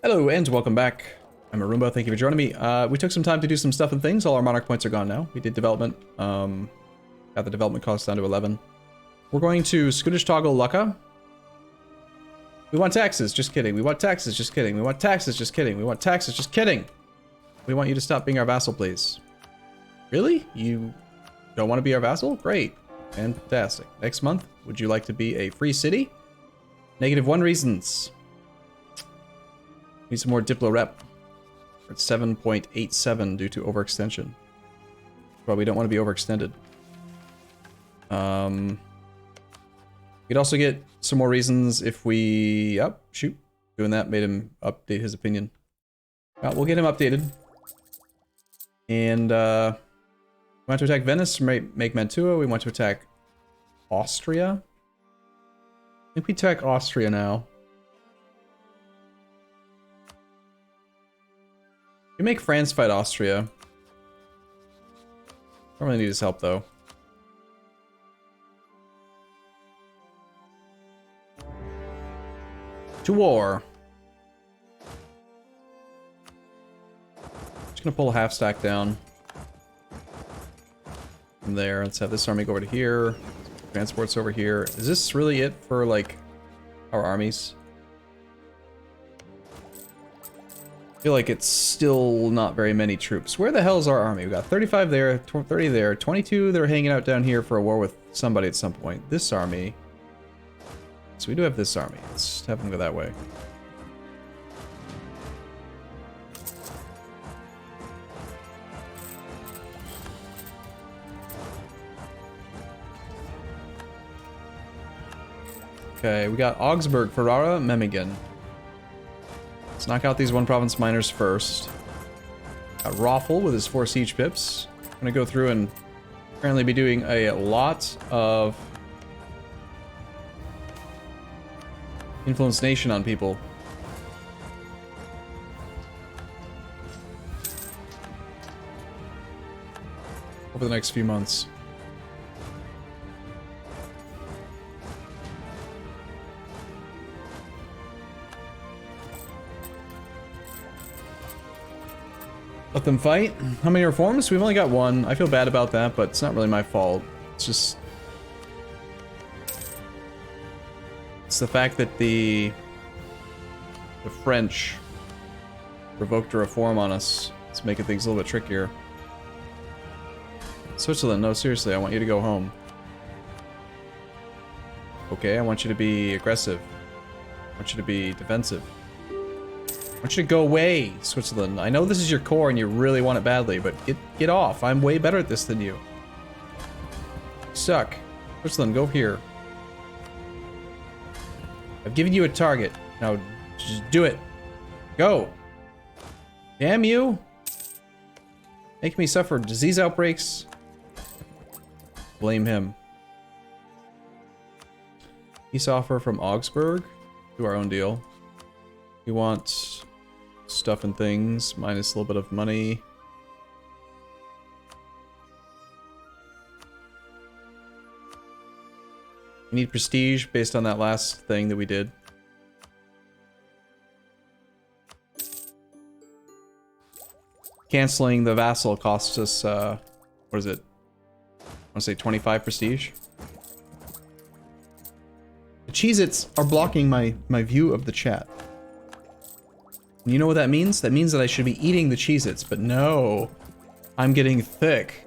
Hello and welcome back. I'm Arumba, thank you for joining me. We took some time to do some stuff and things. All our monarch points are gone now. We did development. Got the development cost down to 11. We're going to Scottish toggle Lucca. We want taxes, just kidding. We want taxes, just kidding. We want taxes, just kidding. We want taxes, just kidding. We want you to stop being our vassal, please. Really? You don't want to be our vassal? Great. Fantastic. Next month, would you like to be a free city? -1 reasons. Need some more Diplo rep. We're at 7.87 due to overextension. Well, we don't want to be overextended. We'd also get some more reasons if we... Oh, shoot. Doing that made him update his opinion. Well, we'll get him updated. And, we want to attack Venice, make Mantua. We want to attack Austria. I think we attack Austria now. We make France fight Austria. Don't really need his help though. To war. Just gonna pull a half stack down. From there, let's have this army go over to here. Transports over here. Is this really it for like our armies? I feel like it's still not very many troops. Where the hell is our army? We got 35 there, 30 there, 22 that are hanging out down here for a war with somebody at some point. This army. So we do have this army. Let's have them go that way. Okay, we got Augsburg, Ferrara, Memmingen. Let's knock out these one province miners first. Got Roffel with his 4 siege pips. I'm gonna go through and apparently be doing a lot of influence nation on people. Over the next few months. Let them fight. How many reforms? We've only got 1. I feel bad about that, but it's not really my fault. It's just... It's the fact that the French revoked a reform on us. It's making things a little bit trickier. Switzerland, no, seriously, I want you to go home. Okay, I want you to be aggressive. I want you to be defensive. I want you to go away, Switzerland. I know this is your core and you really want it badly, but get off. I'm way better at this than you. Suck. Switzerland, go here. I've given you a target. Now, just do it. Go. Damn you. Make me suffer disease outbreaks. Blame him. Peace offer from Augsburg. Do our own deal. We want stuff and things, minus a little bit of money. We need prestige based on that last thing that we did. Canceling the vassal costs us, what is it? I want to say 25 prestige. The Cheez-Its are blocking my view of the chat. And you know what that means? That means that I should be eating the Cheez-Its, but no. I'm getting thick.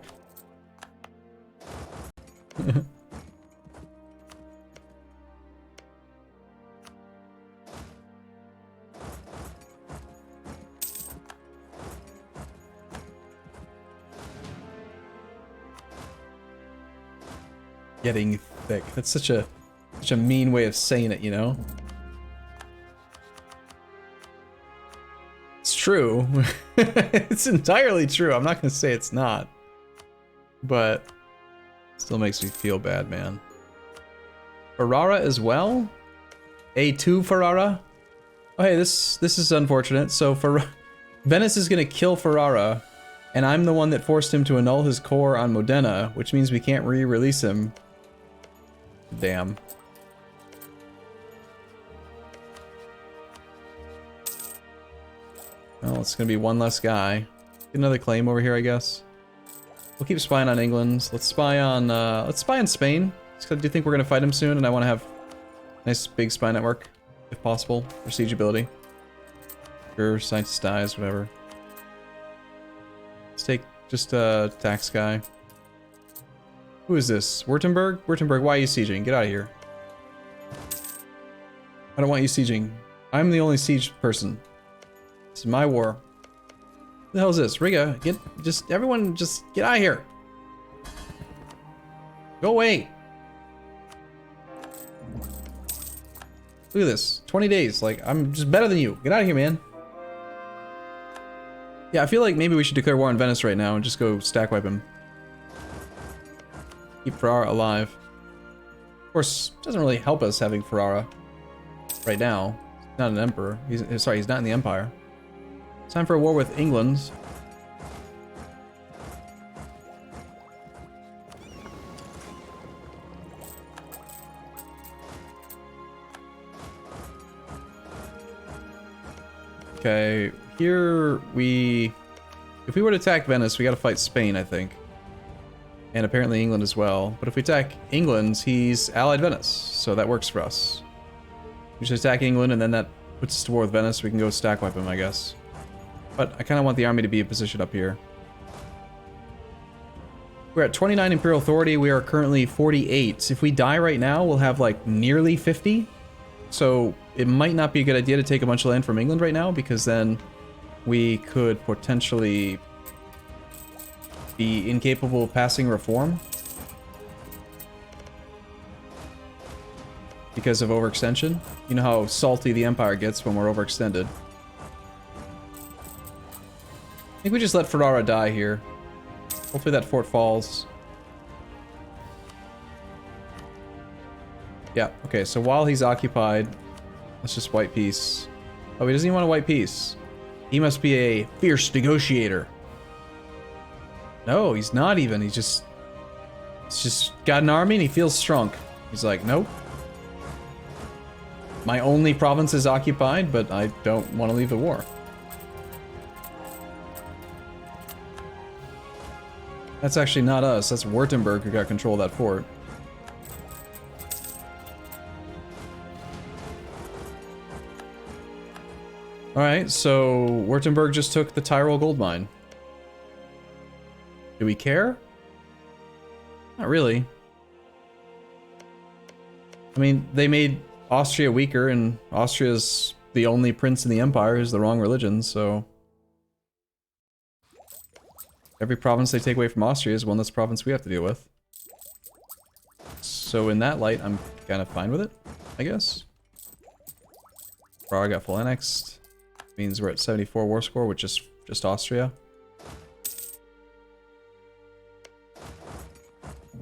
Getting thick. That's such a mean way of saying it, you know? It's true. It's entirely true. I'm not gonna say it's not. But it still makes me feel bad, man. Ferrara as well? A2 Ferrara? Oh hey, this is unfortunate. So Venice is gonna kill Ferrara, and I'm the one that forced him to annul his core on Modena, which means we can't re-release him. Damn. Well, it's gonna be one less guy. Get another claim over here, I guess. We'll keep spying on England. Let's spy on Spain. Because I do think we're gonna fight him soon, and I want to have a nice big spy network, if possible, for siege ability. Sure, scientist dies, whatever. Let's take just a tax guy. Who is this? Württemberg? Württemberg, why are you sieging? Get out of here. I don't want you sieging. I'm the only siege person. This is my war. What the hell is this? Riga, everyone just get out of here. Go away. Look at this. 20 days. Like, I'm just better than you. Get out of here, man. Yeah, I feel like maybe we should declare war on Venice right now and just go stack wipe him. Keep Ferrara alive. Of course, it doesn't really help us having Ferrara right now. He's not an emperor. He's not in the empire. It's time for a war with England. Okay, here if we were to attack Venice, we gotta fight Spain, I think. And apparently England as well. But if we attack England, he's allied Venice, so that works for us. We should attack England, and then that puts us to war with Venice. We can go stack wipe him, I guess. But I kind of want the army to be in position up here. We're at 29 Imperial Authority. We are currently 48. If we die right now, we'll have like nearly 50. So it might not be a good idea to take a bunch of land from England right now, because then we could potentially be incapable of passing reform because of overextension. You know how salty the Empire gets when we're overextended. I think we just let Ferrara die here. Hopefully that fort falls. Yeah, okay, so while he's occupied, let's just white peace. Oh, he doesn't even want to white peace. He must be a fierce negotiator. No, he's not even. He's just got an army and he feels strong. He's like, nope. My only province is occupied, but I don't want to leave the war. That's actually not us. That's Württemberg who got control of that fort. Alright, so Württemberg just took the Tyrol gold mine. Do we care? Not really. I mean, they made Austria weaker, and Austria's the only prince in the empire who's the wrong religion, so... Every province they take away from Austria is one less province we have to deal with. So in that light, I'm kind of fine with it, I guess. Prague got full annexed. Means we're at 74 war score with just Austria.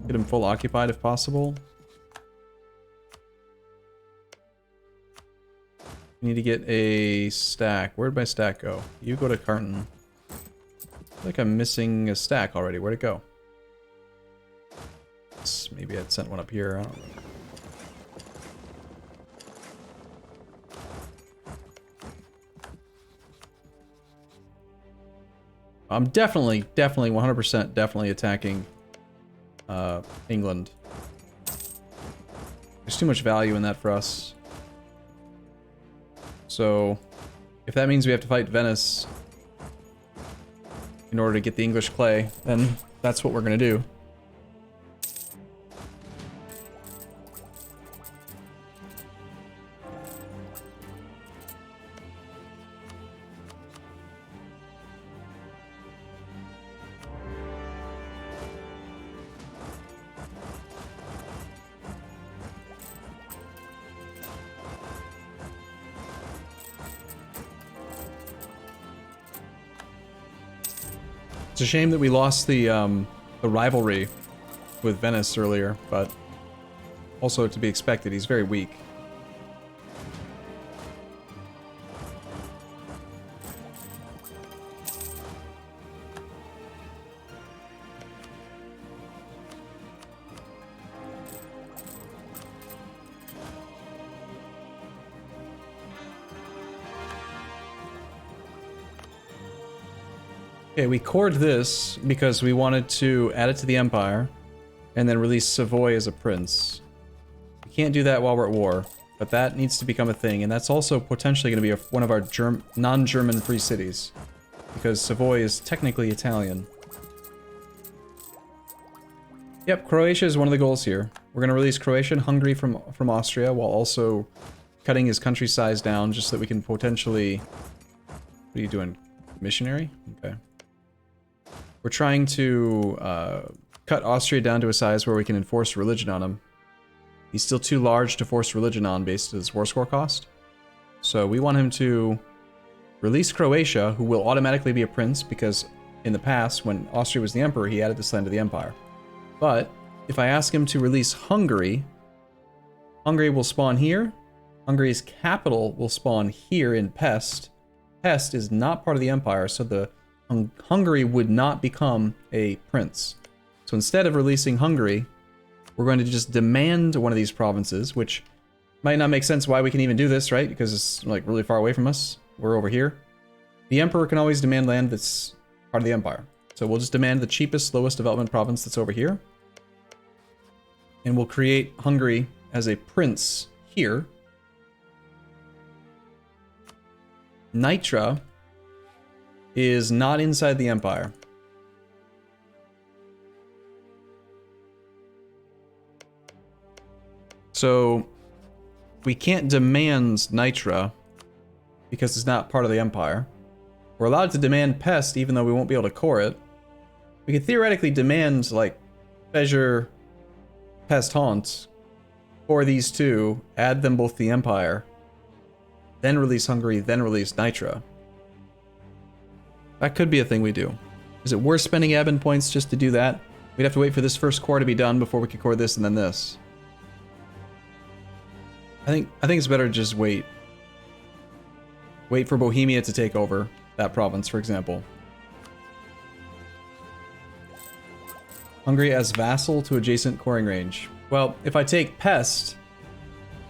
Get him full occupied if possible. We need to get a stack. Where'd my stack go? You go to Carton. I feel like I'm missing a stack already. Where'd it go? Maybe I'd sent one up here. I don't know. I'm definitely 100% definitely attacking England. There's too much value in that for us. So, if that means we have to fight Venice in order to get the English clay, then that's what we're gonna do. It's a shame that we lost the rivalry with Venice earlier, but also to be expected. He's very weak. Okay, we cored this because we wanted to add it to the empire and then release Savoy as a prince. We can't do that while we're at war, but that needs to become a thing, and that's also potentially going to be one of our non-German free cities, because Savoy is technically Italian. Yep, Croatia is one of the goals here. We're going to release Croatia and Hungary from Austria, while also cutting his country size down just so that we can potentially... What are you doing? Missionary? Okay. We're trying to cut Austria down to a size where we can enforce religion on him. He's still too large to force religion on based on his war score cost. So we want him to release Croatia, who will automatically be a prince, because in the past, when Austria was the emperor, he added this land to the empire. But if I ask him to release Hungary, Hungary will spawn here. Hungary's capital will spawn here in Pest. Pest is not part of the empire, so the Hungary would not become a prince. So instead of releasing Hungary, we're going to just demand one of these provinces, which might not make sense why we can even do this, right? Because it's like really far away from us. We're over here. The emperor can always demand land that's part of the empire. So we'll just demand the cheapest, lowest development province that's over here. And we'll create Hungary as a prince here. Nitra is not inside the empire. So we can't demand Nitra because it's not part of the empire. We're allowed to demand Pest even though we won't be able to core it. We could theoretically demand like Pezzer, Pest Haunt, core these two, add them both to the empire, then release Hungary, then release Nitra. That could be a thing we do. Is it worth spending admin points just to do that? We'd have to wait for this first core to be done before we could core this and then this. I think it's better to just wait. Wait for Bohemia to take over that province, for example. Hungary as vassal to adjacent coring range. Well, if I take Pest,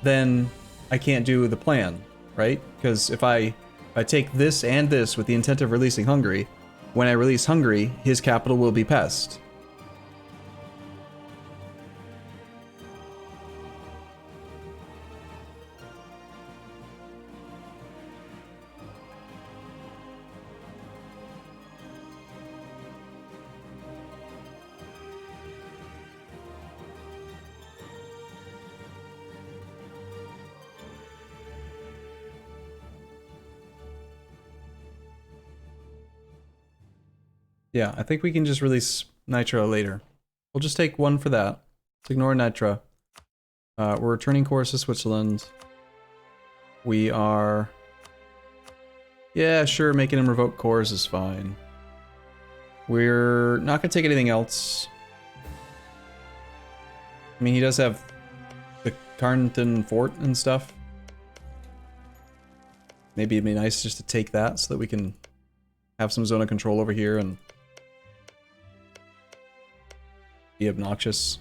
then I can't do the plan, right? Because if I take this and this with the intent of releasing Hungary, when I release Hungary, his capital will be Pest. Yeah, I think we can just release Nitra later. We'll just take one for that. Let's ignore Nitra. We're returning course to Switzerland. We are... Yeah, sure, making him revoke cores is fine. We're not going to take anything else. I mean, he does have the Carnton Fort and stuff. Maybe it'd be nice just to take that so that we can have some zone of control over here and be obnoxious.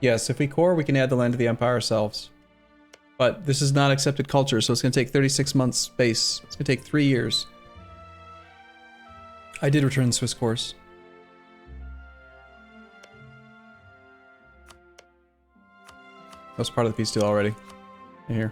Yes, if we core, we can add the land to the empire ourselves. But this is not accepted culture, so it's going to take 36 months space. It's going to take 3 years. I did return the Swiss course. That was part of the peace deal already. Here.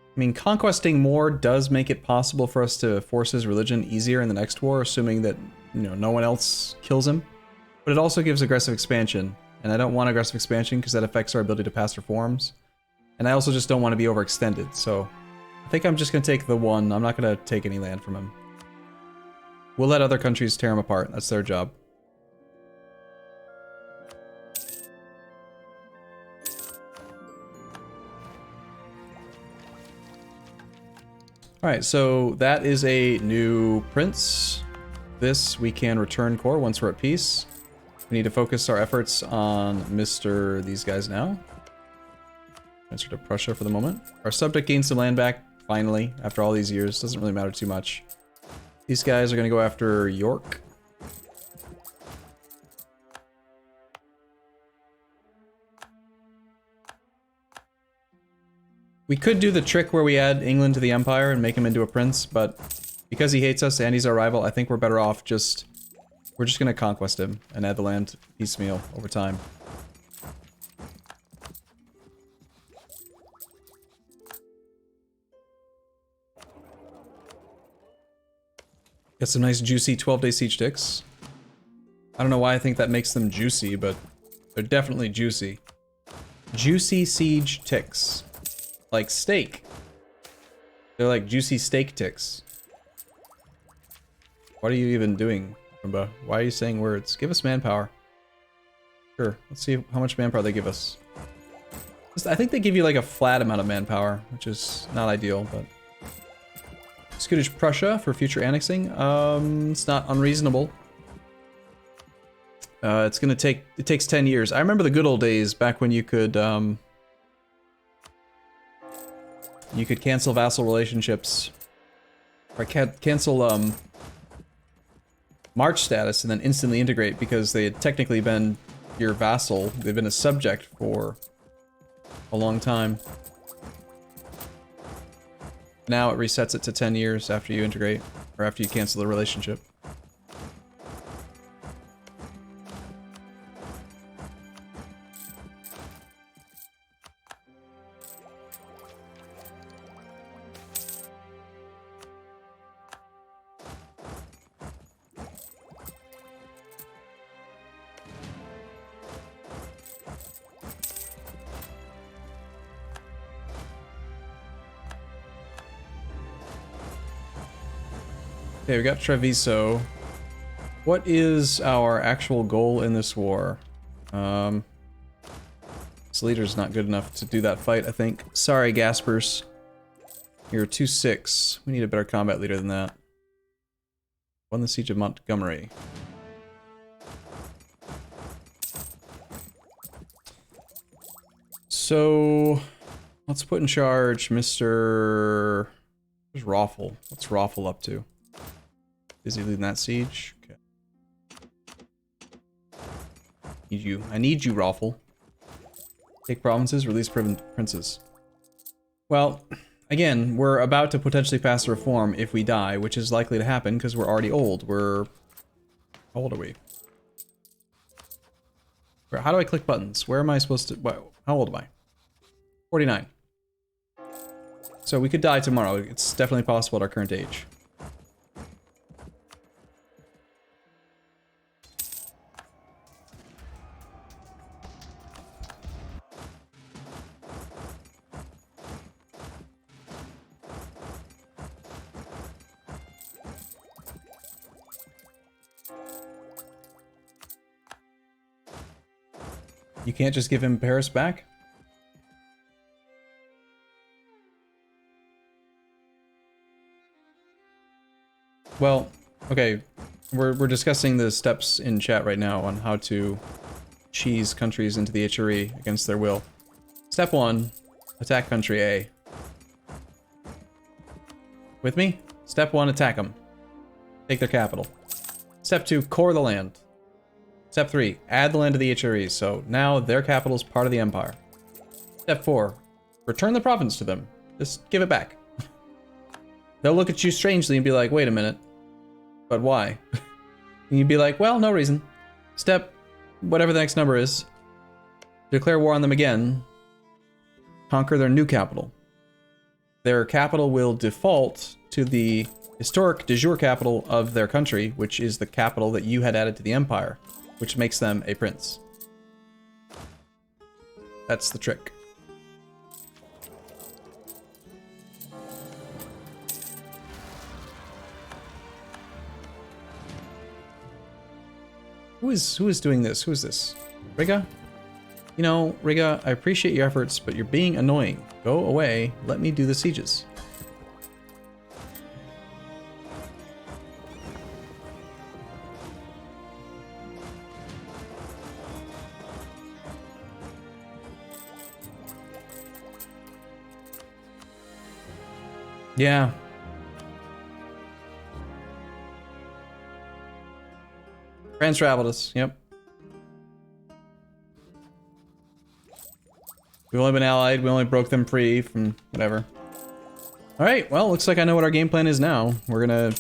I mean, conquesting more does make it possible for us to force his religion easier in the next war, assuming that, you know, no one else kills him. But it also gives aggressive expansion, and I don't want aggressive expansion because that affects our ability to pass reforms. And I also just don't want to be overextended, so I think I'm just going to take the one. I'm not going to take any land from him. We'll let other countries tear him apart. That's their job. Alright, so that is a new prince. This we can return core once we're at peace. We need to focus our efforts on Mr. these guys now. Transfer to Prussia for the moment. Our subject gains some land back, finally, after all these years. Doesn't really matter too much. These guys are going to go after York. We could do the trick where we add England to the Empire and make him into a prince, but because he hates us and he's our rival, I think we're better off just... We're just gonna conquest him and add the land piecemeal over time. Got some nice juicy 12-day siege ticks. I don't know why I think that makes them juicy, but they're definitely juicy. Juicy siege ticks. Like steak. They're like juicy steak ticks. What are you even doing, Arumba? Why are you saying words? Give us manpower. Sure, let's see how much manpower they give us. I think they give you like a flat amount of manpower, which is not ideal, but... Scottish Prussia for future annexing. It's not unreasonable. It's gonna take... It takes 10 years. I remember the good old days back when you could cancel vassal relationships. Or cancel, march status and then instantly integrate because they had technically been your vassal. They've been a subject for a long time. Now it resets it to 10 years after you integrate, or after you cancel the relationship. Okay, we got Treviso. What is our actual goal in this war? This leader's not good enough to do that fight, I think. Sorry, Gaspers. You're 2-6. We need a better combat leader than that. Won the Siege of Montgomery. So, let's put in charge Mr... Where's Raffle? What's Raffle up to? Is he leading that siege? Okay. Need you. I need you, Raffle. Take provinces, release princes. Well, again, we're about to potentially pass a reform if we die, which is likely to happen because we're already old. We're... How old are we? How do I click buttons? Where am I supposed to... How old am I? 49. So we could die tomorrow. It's definitely possible at our current age. You can't just give him Paris back? Well, okay, we're discussing the steps in chat right now on how to cheese countries into the HRE against their will. Step 1, attack country A. With me? Step 1, attack them. Take their capital. Step 2, core the land. Step 3, add the land to the HRE, so now their capital is part of the empire. Step 4, return the province to them. Just give it back. They'll look at you strangely and be like, wait a minute. But why? And you'd be like, well, no reason. Step, whatever the next number is. Declare war on them again. Conquer their new capital. Their capital will default to the historic de jure capital of their country, which is the capital that you had added to the empire, which makes them a prince. That's the trick. Who is doing this? Who is this? Riga? You know, Riga, I appreciate your efforts, but you're being annoying. Go away. Let me do the sieges. Yeah. Trans-traveled us, yep. We've only been allied, we only broke them free from whatever. Alright, well, looks like I know what our game plan is now. We're gonna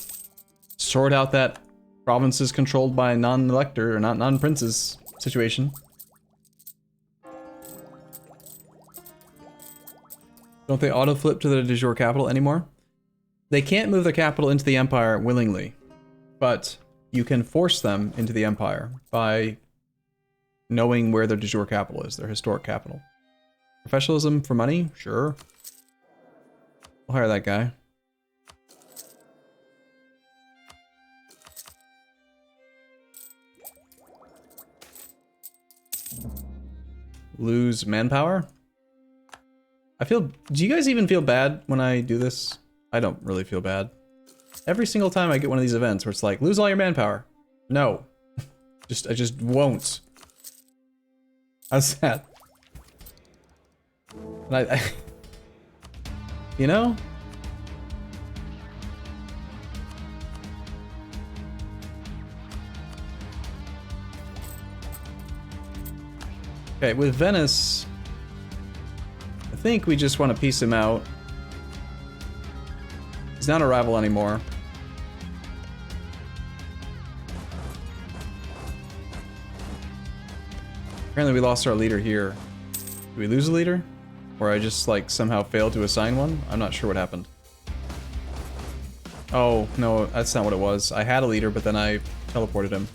sort out that provinces controlled by non-elector, or not non-princes situation. Don't they auto-flip to the de jure capital anymore? They can't move their capital into the empire willingly, but you can force them into the empire by knowing where their de jure capital is, their historic capital. Professionalism for money? Sure. We'll hire that guy. Lose manpower? do you guys even feel bad when I do this? I don't really feel bad. Every single time I get one of these events where it's like, lose all your manpower. No. I just won't. How's that? And you know? Okay, with Venice, I think we just want to piece him out. He's not a rival anymore. Apparently we lost our leader here. Did we lose a leader? Or I just, like, somehow failed to assign one? I'm not sure what happened. Oh, no, that's not what it was. I had a leader, but then I teleported him.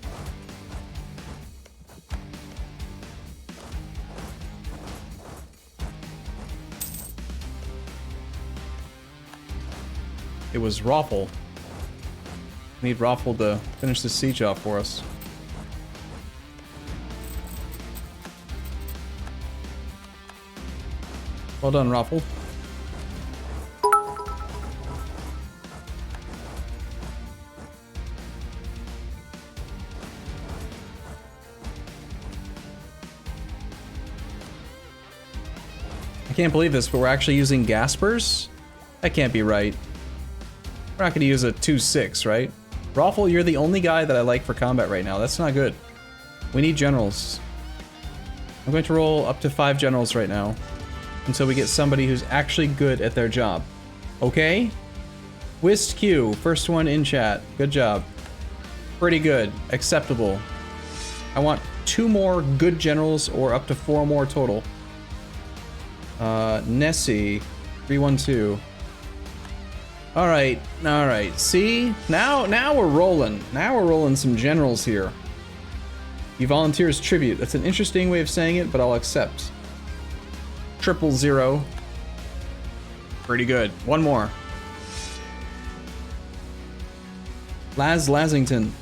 It was Raffle. We need Raffle to finish this siege off for us. Well done, Raffle. I can't believe this, but we're actually using Gaspers? That can't be right. We're not going to use a 2-6, right? Raffle, you're the only guy that I like for combat right now. That's not good. We need generals. I'm going to roll up to 5 generals right now until we get somebody who's actually good at their job. Okay? Whist Q, first one in chat. Good job. Pretty good. Acceptable. I want 2 more good generals or up to 4 more total. Nessie, 312. Alright, alright. See? Now we're rolling. Now we're rolling some generals here. He volunteers tribute. That's an interesting way of saying it, but I'll accept. 000. Pretty good. One more. Lasington.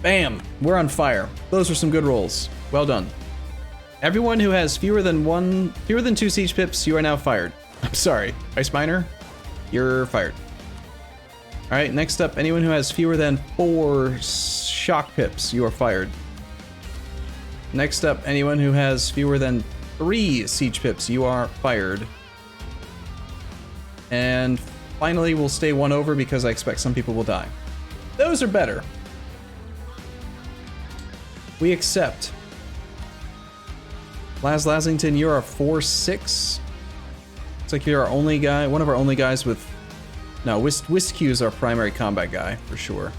Bam! We're on fire. Those are some good rolls. Well done. Everyone who has fewer than 2 siege pips, you are now fired. I'm sorry. Ice Miner, you're fired. Alright, next up, anyone who has fewer than 4 shock pips, you are fired. Next up, anyone who has fewer than 3 siege pips, you are fired. And finally, we'll stay 1 over because I expect some people will die. Those are better. We accept. Lasington, you're a 4-6. Looks like you're our only guy, one of our only guys with... No, Whiskey is our primary combat guy, for sure.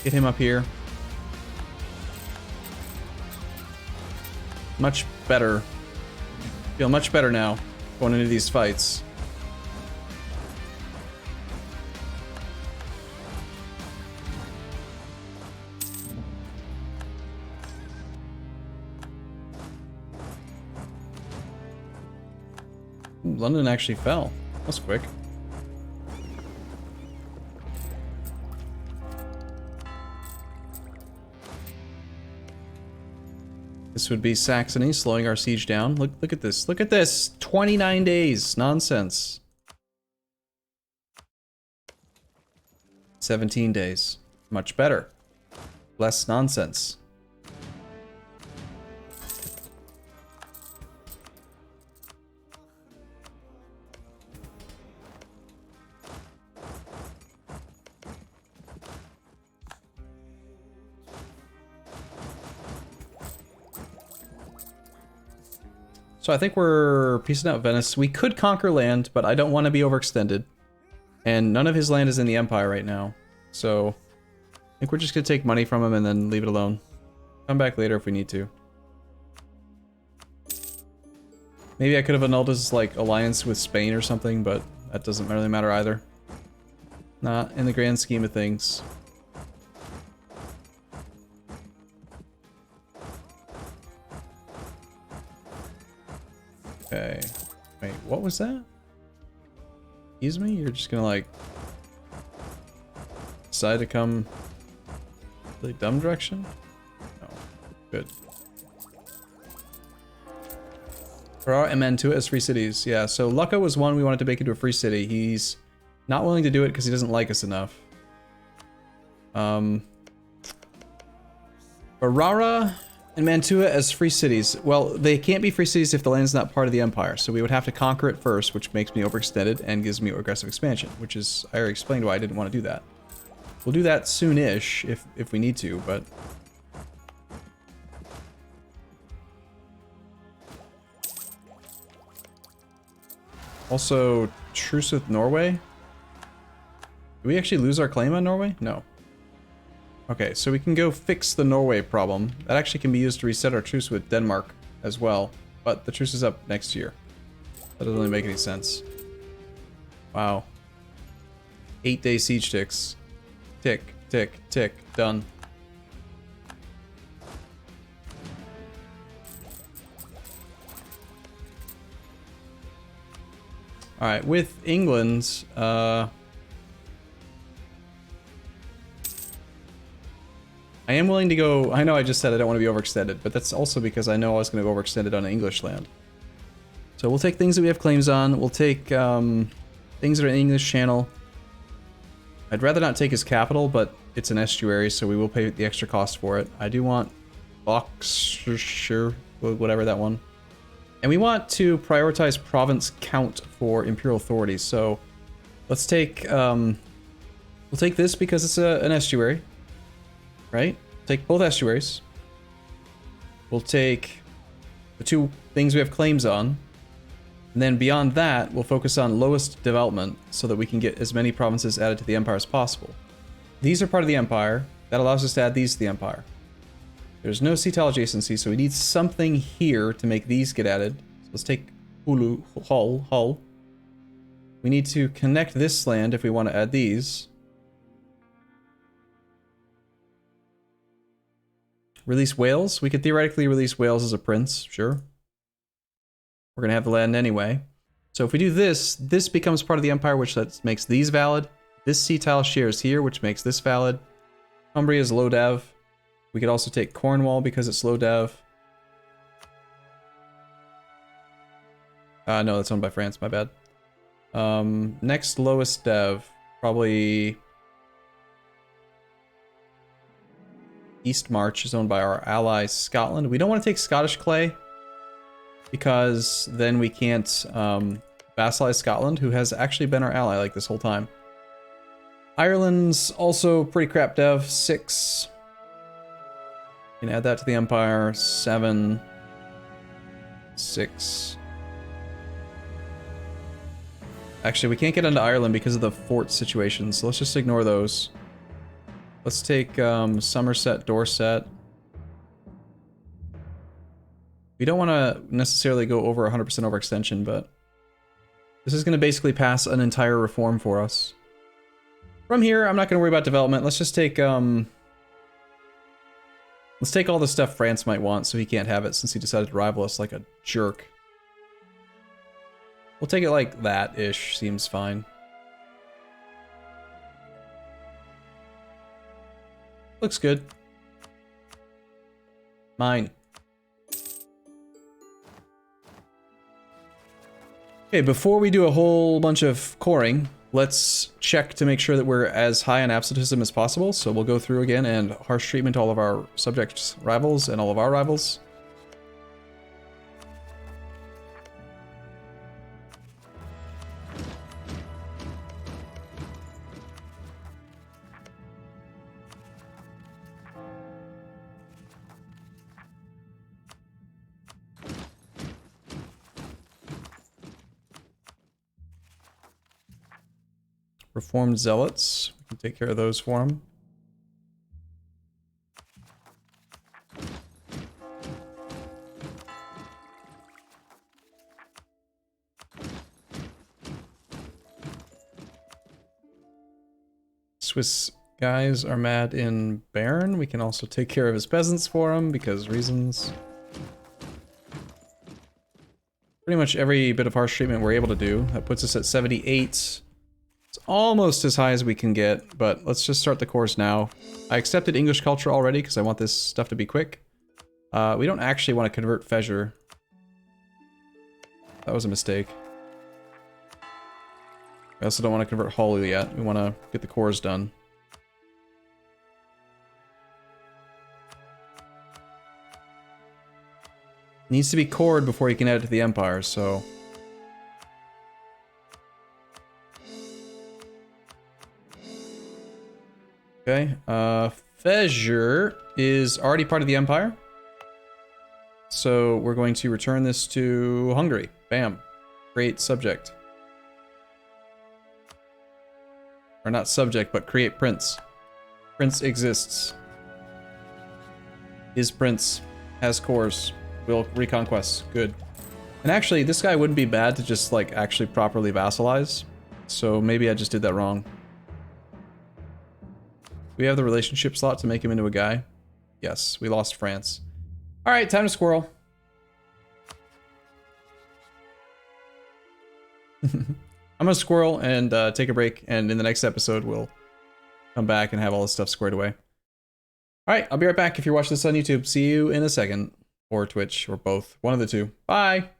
Get him up here. Much better. Feel much better now, going into these fights. Ooh, London actually fell. That's quick. This would be Saxony slowing our siege down. Look at this. Look at this. 29 days. Nonsense. 17 days. Much better. Less nonsense. So I think we're piecing out Venice. We could conquer land, but I don't want to be overextended. And none of his land is in the Empire right now. So I think we're just going to take money from him and then leave it alone. Come back later if we need to. Maybe I could have annulled his, like, alliance with Spain or something, but that doesn't really matter either. Not in the grand scheme of things. Okay. Wait, what was that? Excuse me? You're just gonna, like, decide to come really dumb direction? No. Good. Ferrara and Mantua as free cities. Yeah, so Lucca was one we wanted to make into a free city. He's not willing to do it because he doesn't like us enough. Ferrara and Mantua as free cities. Well, they can't be free cities if the land's not part of the Empire, so we would have to conquer it first, which makes me overextended and gives me aggressive expansion, which is, I already explained why I didn't want to do that. We'll do that soon-ish if we need to, but... Also, truce with Norway? Did we actually lose our claim on Norway? No. Okay, so we can go fix the Norway problem. That actually can be used to reset our truce with Denmark as well. But the truce is up next year. That doesn't really make any sense. Wow. 8-day siege ticks. Tick, tick, tick. Done. Alright, with England, I am willing to go... I know I just said I don't want to be overextended, but that's also because I know I was going to go overextended on English land. So we'll take things that we have claims on. We'll take things that are in English Channel. I'd rather not take his capital, but it's an estuary, so we will pay the extra cost for it. I do want Oxfordshire, whatever that one. And we want to prioritize province count for imperial authorities. So let's take we'll take this because it's an estuary, right? Take both estuaries. We'll take the two things we have claims on, and then beyond that, we'll focus on lowest development so that we can get as many provinces added to the empire as possible. These are part of the empire. That allows us to add these to the empire. There's no sea tile adjacency, so we need something here to make these get added. So let's take Hull. We need to connect this land if we want to add these. Release Wales. We could theoretically release Wales as a prince, sure. We're going to have the land anyway. So if we do this, this becomes part of the empire, which makes these valid. This sea tile shares here, which makes this valid. Cumbria is low dev. We could also take Cornwall because it's low dev. No, that's owned by France, my bad. Next lowest dev, probably East March is owned by our ally Scotland. We don't want to take Scottish clay because then we can't vassalize Scotland, who has actually been our ally like this whole time. Ireland's also pretty crap dev, 6. You can add that to the empire, 7, 6. Actually, we can't get into Ireland because of the fort situation, so let's just ignore those. Let's take Somerset, Dorset. We don't want to necessarily go over 100% overextension, but this is going to basically pass an entire reform for us. From here, I'm not going to worry about development. Let's just take let's take all the stuff France might want, so he can't have it since he decided to rival us like a jerk. We'll take it like that-ish, seems fine. Looks good. Mine. Okay, before we do a whole bunch of coring, let's check to make sure that we're as high on absolutism as possible. So we'll go through again and harsh treatment all of our subjects' rivals and all of our rivals. Reformed zealots. We can take care of those for him. Swiss guys are mad in Baron. We can also take care of his peasants for him because reasons. Pretty much every bit of harsh treatment we're able to do. That puts us at 78. It's almost as high as we can get, but let's just start the course now. I accepted English culture already because I want this stuff to be quick. We don't actually want to convert Feasure. That was a mistake. I also don't want to convert Holu yet. We want to get the cores done. Needs to be cored before you can add it to the Empire, so... Okay, Feasure is already part of the Empire. So we're going to return this to Hungary. Bam. Create subject. Or not subject, but create prince. Prince exists. Is prince. Has cores. Will reconquest. Good. And actually, this guy wouldn't be bad to just, like, actually properly vassalize. So maybe I just did that wrong. Do we have the relationship slot to make him into a guy? Yes, we lost France. Alright, time to squirrel. I'm gonna squirrel and take a break, and in the next episode we'll come back and have all this stuff squared away. Alright, I'll be right back if you're watching this on YouTube. See you in a second. Or Twitch, or both. One of the two. Bye!